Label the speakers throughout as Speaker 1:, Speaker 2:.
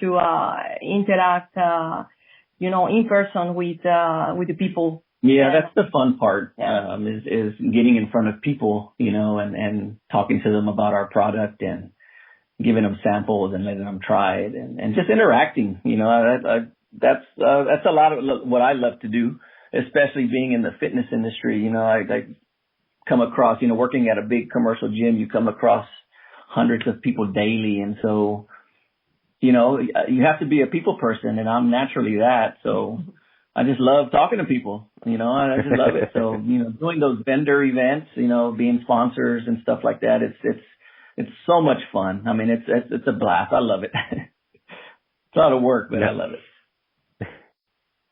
Speaker 1: to interact, in person with the people.
Speaker 2: Yeah, that's the fun part, is getting in front of people, and talking to them about our product and giving them samples and letting them try it and just interacting. That's a lot of what I love to do, especially being in the fitness industry. I come across, working at a big commercial gym, you come across hundreds of people daily. And so, you have to be a people person, and I'm naturally that. So I just love talking to people, I just love it. So, doing those vendor events, being sponsors and stuff like that, it's so much fun. I mean, it's a blast. I love it. It's a lot of work, but I love it.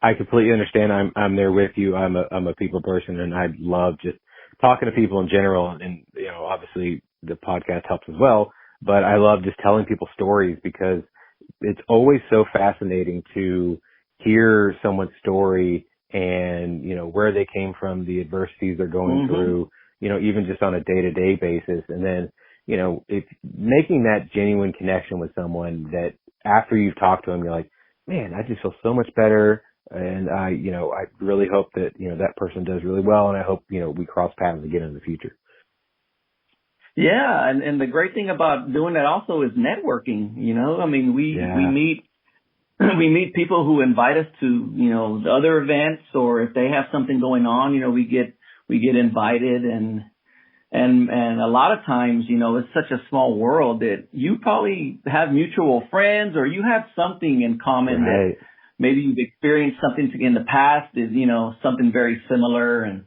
Speaker 3: I completely understand. I'm there with you. I'm a people person, and I love just talking to people in general. And obviously the podcast helps as well. But I love just telling people stories, because it's always so fascinating to hear someone's story and where they came from, the adversities they're going through. Even just on a day-to-day basis, and then if making that genuine connection with someone that after you've talked to them, you're like, man, I just feel so much better. And I really hope that, that person does really well. And I hope, we cross paths again in the future.
Speaker 2: Yeah. And the great thing about doing that also is networking, I mean, we meet people who invite us to, the other events, or if they have something going on, we get invited, and a lot of times, it's such a small world that you probably have mutual friends, or you have something in common that maybe you've experienced something in the past, is, something very similar. And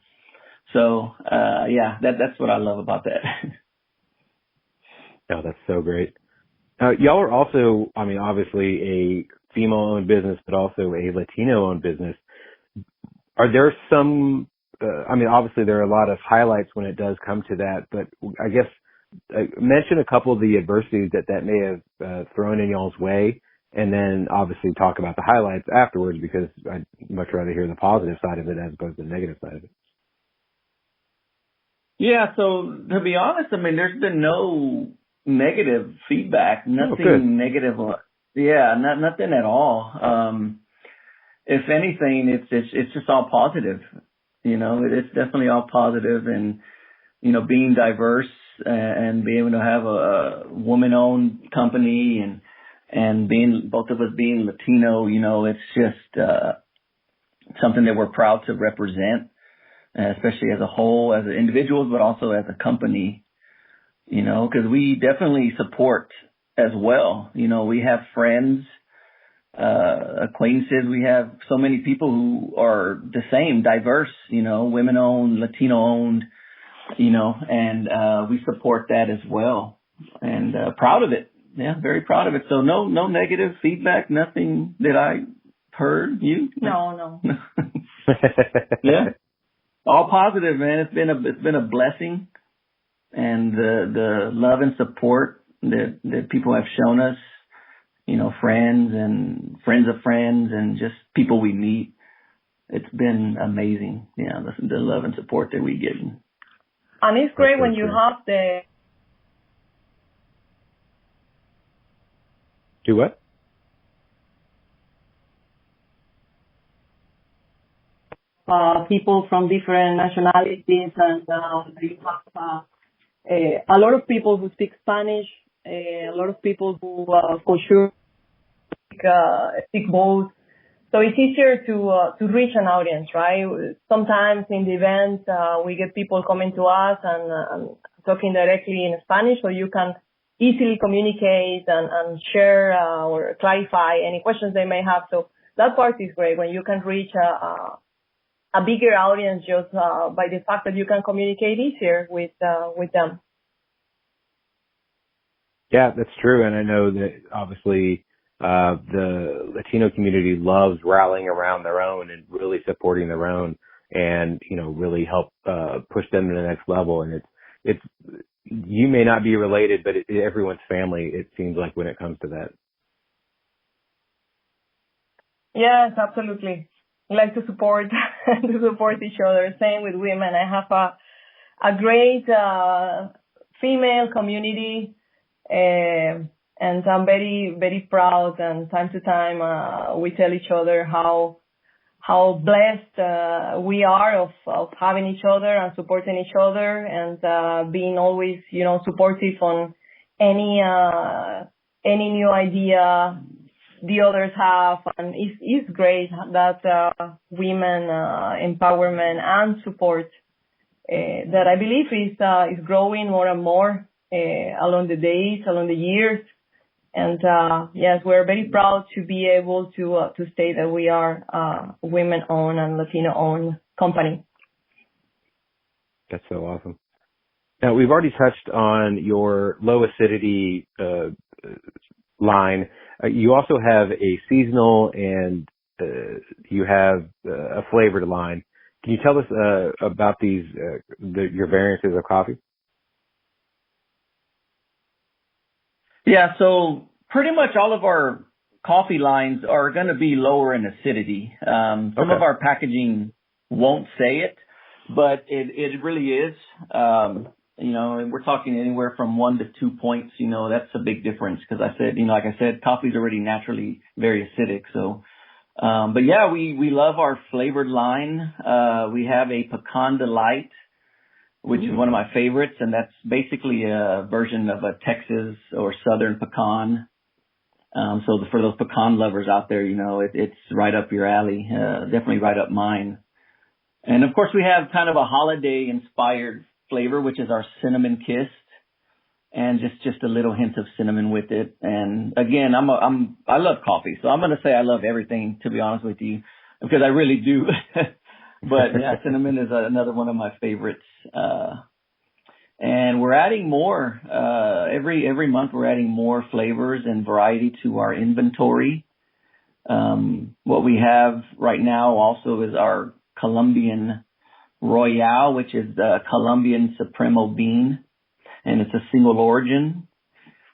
Speaker 2: so, that's what I love about that.
Speaker 3: Oh, that's so great. Y'all are also, I mean, obviously a female-owned business, but also a Latino-owned business. Are there some, obviously there are a lot of highlights when it does come to that, but I guess mention a couple of the adversities that may have thrown in y'all's way, and then obviously talk about the highlights afterwards, because I'd much rather hear the positive side of it as opposed to the negative side of it. Yeah,
Speaker 2: so to be honest, there's been no negative feedback, nothing negative. Nothing at all. If anything, it's just all positive. It's definitely all positive, and being diverse and being able to have a woman-owned company, and being both of us being Latino, it's just something that we're proud to represent, especially as a whole, as individuals, but also as a company. Because we definitely support as well. We have friends, acquaintances. We have so many people who are the same, diverse, women-owned, Latino-owned, and we support that as well. And proud of it. Yeah, very proud of it. So no negative feedback, nothing that I heard. You?
Speaker 1: No.
Speaker 2: Yeah, all positive, man. It's been a blessing, and the love and support that people have shown us, friends and friends of friends, and just people we meet. It's been amazing. Yeah, the love and support that we get.
Speaker 1: And it's great when you have the...
Speaker 3: Do what?
Speaker 1: People from different nationalities, and you have a lot of people who speak Spanish, a lot of people who for sure speak both. So it's easier to reach an audience, right? Sometimes in the events, we get people coming to us and talking directly in Spanish, so you can easily communicate and share or clarify any questions they may have. So that part is great when you can reach a bigger audience just by the fact that you can communicate easier with them.
Speaker 3: Yeah, that's true. And I know that obviously the Latino community loves rallying around their own and really supporting their own, and, really help push them to the next level. And it's you may not be related, but everyone's family, it seems like, when it comes to that.
Speaker 1: Yes, absolutely. We like to support each other. Same with women. I have a great female community, and And I'm very, very proud, and time to time, we tell each other how blessed we are of having each other and supporting each other, and being always, supportive on any new idea the others have. And it's great that women empowerment and support that I believe is growing more and more along the days, along the years. And yes, we're very proud to be able to say that we are a women-owned and Latino-owned company.
Speaker 3: That's so awesome. Now, we've already touched on your low acidity line. You also have a seasonal and you have a flavored line. Can you tell us about these your variances of coffee?
Speaker 2: Yeah, so pretty much all of our coffee lines are going to be lower in acidity. Some of our packaging won't say it, but it really is. And we're talking anywhere from 1 to 2 points. That's a big difference because like I said, coffee's already naturally very acidic. So, but yeah, we love our flavored line. We have a Pecan Delight, which is one of my favorites, and that's basically a version of a Texas or Southern pecan. So for those pecan lovers out there, it's right up your alley, definitely right up mine. And of course, we have kind of a holiday-inspired flavor, which is our Cinnamon Kissed, and just a little hint of cinnamon with it. And again, I love coffee, so I'm going to say I love everything, to be honest with you, because I really do. But yeah, cinnamon is another one of my favorites. And we're adding more, every month we're adding more flavors and variety to our inventory. What we have right now also is our Colombian Royale, which is the Colombian Supremo bean, and it's a single origin.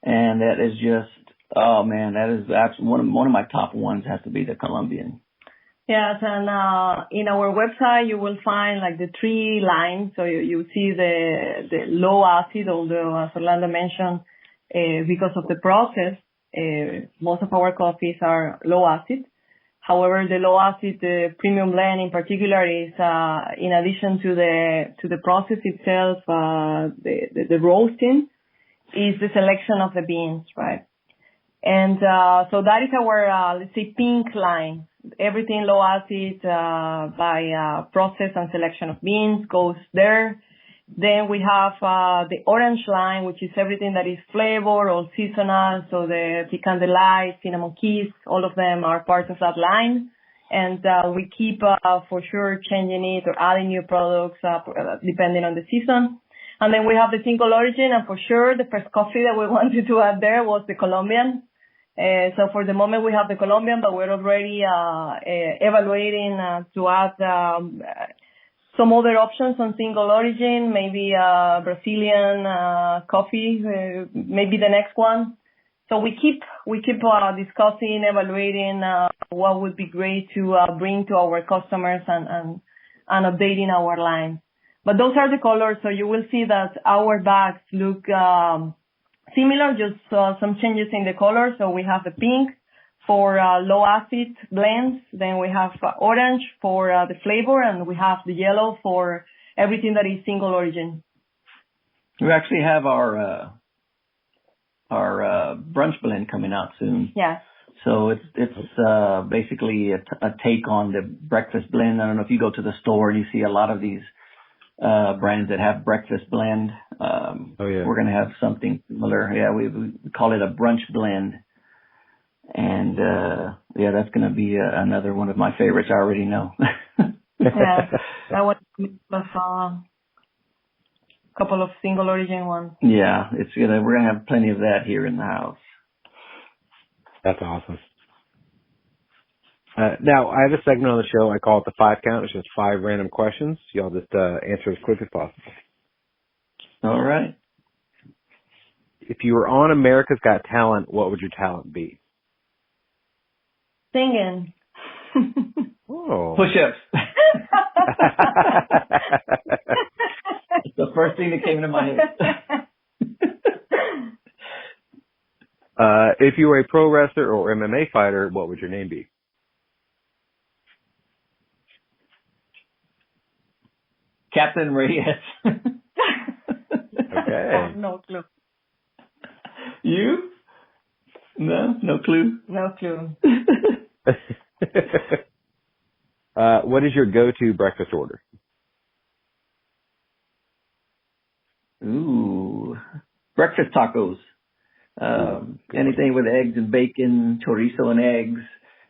Speaker 2: And that is just, oh man, that is actually one of my top ones has to be the Colombian.
Speaker 1: Yes, and in our website you will find like the 3 lines. So you see the low acid, although as Orlando mentioned, because of the process, most of our coffees are low acid. However, the low acid premium blend in particular is in addition to the process itself, the roasting is the selection of the beans, right? And so that is our let's say pink line. Everything low acid by process and selection of beans goes there. Then we have the orange line, which is everything that is flavor or seasonal. So the Pecan Delight, Cinnamon Kiss, all of them are part of that line. And we keep for sure changing it or adding new products depending on the season. And then we have the single origin, and for sure the first coffee that we wanted to add there was the Colombian. So for the moment we have the Colombian, but we're already evaluating to add some other options on single origin, maybe Brazilian coffee, maybe the next one. So we keep discussing, evaluating what would be great to bring to our customers and updating our line. But those are the colors, so you will see that our bags look similar, just some changes in the color. So we have the pink for low acid blends, then we have orange for the flavor, and we have the yellow for everything that is single origin.
Speaker 2: We actually have our brunch blend coming out soon.
Speaker 1: Yes.
Speaker 2: So it's basically a take on the breakfast blend. I don't know if you go to the store and you see a lot of these brands that have breakfast blend. We're going to have something similar. Yeah, we call it a brunch blend. And that's going to be another one of my favorites. I already know.
Speaker 1: Yeah, that one was a couple of single origin ones.
Speaker 2: Yeah, we're going to have plenty of that here in the house.
Speaker 3: That's awesome. Now, I have a segment on the show. I call it the 5 count. It's just 5 random questions. Y'all just answer as quick as possible.
Speaker 2: All right.
Speaker 3: If you were on America's Got Talent, what would your talent be?
Speaker 1: Singing.
Speaker 2: Oh. Push-ups. It's the first thing that came into my head.
Speaker 3: If you were a pro wrestler or MMA fighter, what would your name be?
Speaker 2: Captain Reyes.
Speaker 3: Okay.
Speaker 1: No clue.
Speaker 2: You? No clue.
Speaker 1: No clue.
Speaker 3: What is your go-to breakfast order?
Speaker 2: Ooh, breakfast tacos. Anything with eggs and bacon, chorizo and eggs,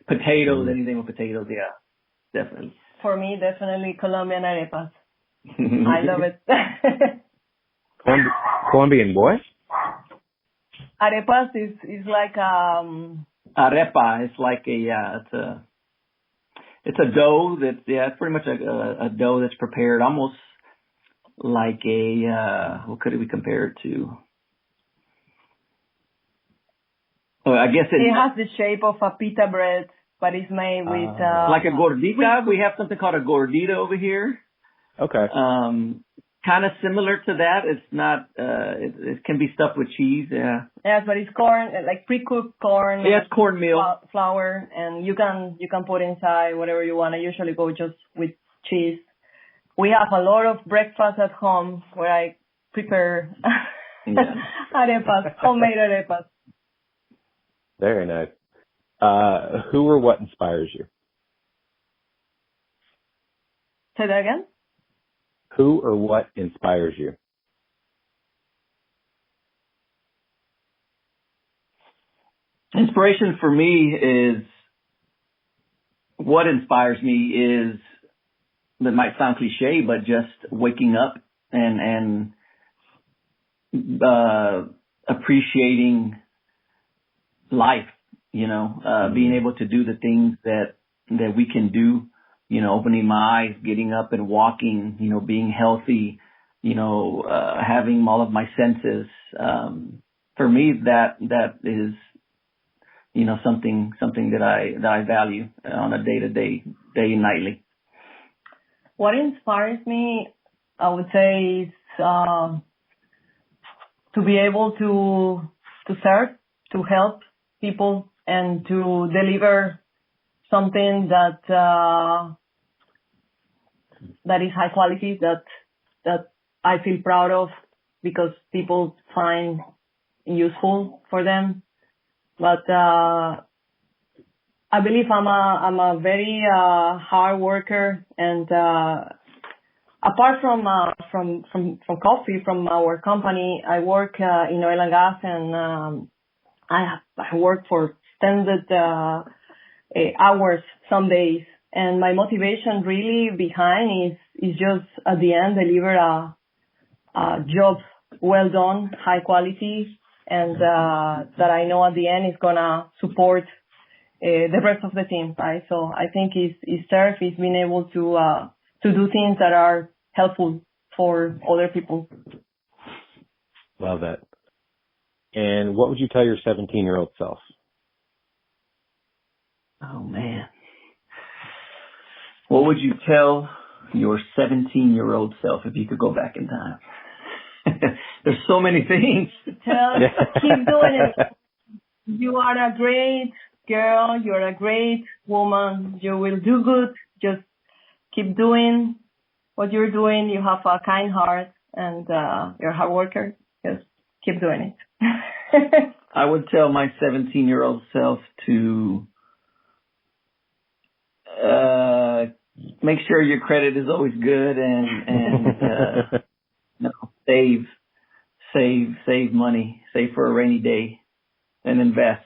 Speaker 2: potatoes, anything with potatoes. Yeah, definitely.
Speaker 1: For me, definitely Colombian arepas. I love it.
Speaker 3: Colombian what?
Speaker 1: Arepas is like
Speaker 2: Arepa is like it's a dough that's it's pretty much a dough that's prepared almost like what could we compare it to? Oh, I guess
Speaker 1: it has the shape of a pita bread, but it's made with
Speaker 2: like a gordita. We have something called a gordita over here.
Speaker 3: Okay.
Speaker 2: Kind of similar to that. It's not. It can be stuffed with cheese. Yeah.
Speaker 1: Yes, but it's corn, like pre-cooked corn.
Speaker 2: Yeah, it's cornmeal.
Speaker 1: Flour, and you can put inside whatever you want. I usually go just with cheese. We have a lot of breakfast at home where I prepare arepas, homemade arepas.
Speaker 3: Very nice. Who or what inspires you?
Speaker 1: Say that again?
Speaker 3: Who or what inspires you?
Speaker 2: Inspiration for me is, what inspires me is, that might sound cliche, but just waking up and appreciating life, being able to do the things that we can do, opening my eyes, getting up and walking, being healthy, having all of my senses. For me, that is, something that I value on a day and nightly.
Speaker 1: What inspires me, I would say, is to be able to serve, to help people, and to deliver something that is high quality, that I feel proud of, because people find useful for them. But I believe I'm a very hard worker, and apart from coffee, from our company, I work in oil and gas, and I work for extended hours some days. And my motivation really behind is just at the end deliver a job well done, high quality, and that I know at the end is gonna support the rest of the team, right? So I think is serve is being able to do things that are helpful for other people.
Speaker 3: Love that. And what would you tell your 17-year-old self?
Speaker 2: Oh man. What would you tell your 17-year-old self if you could go back in time? There's so many things.
Speaker 1: Keep doing it. You are a great girl. You're a great woman. You will do good. Just keep doing what you're doing. You have a kind heart, and you're a hard worker. Just keep doing it.
Speaker 2: I would tell my 17-year-old self to make sure your credit is always good, and save money, save for a rainy day, and invest.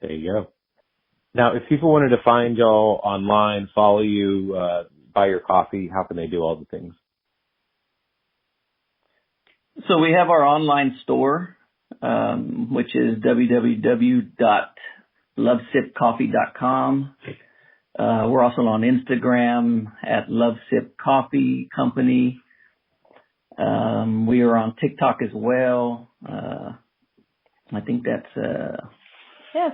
Speaker 3: There you go. Now, if people wanted to find y'all online, follow you, buy your coffee, how can they do all the things?
Speaker 2: So we have our online store, which is www.LuvSipCoffee.com. We're also on Instagram at LuvSip Coffee Company. We are on TikTok as well. I think that's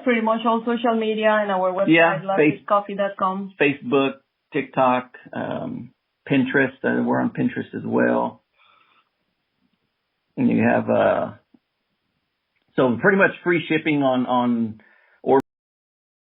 Speaker 1: pretty much all social media, and our website, LuvSipCoffee.com.
Speaker 2: Facebook, TikTok, Pinterest. We're on Pinterest as well. And you have So pretty much free shipping on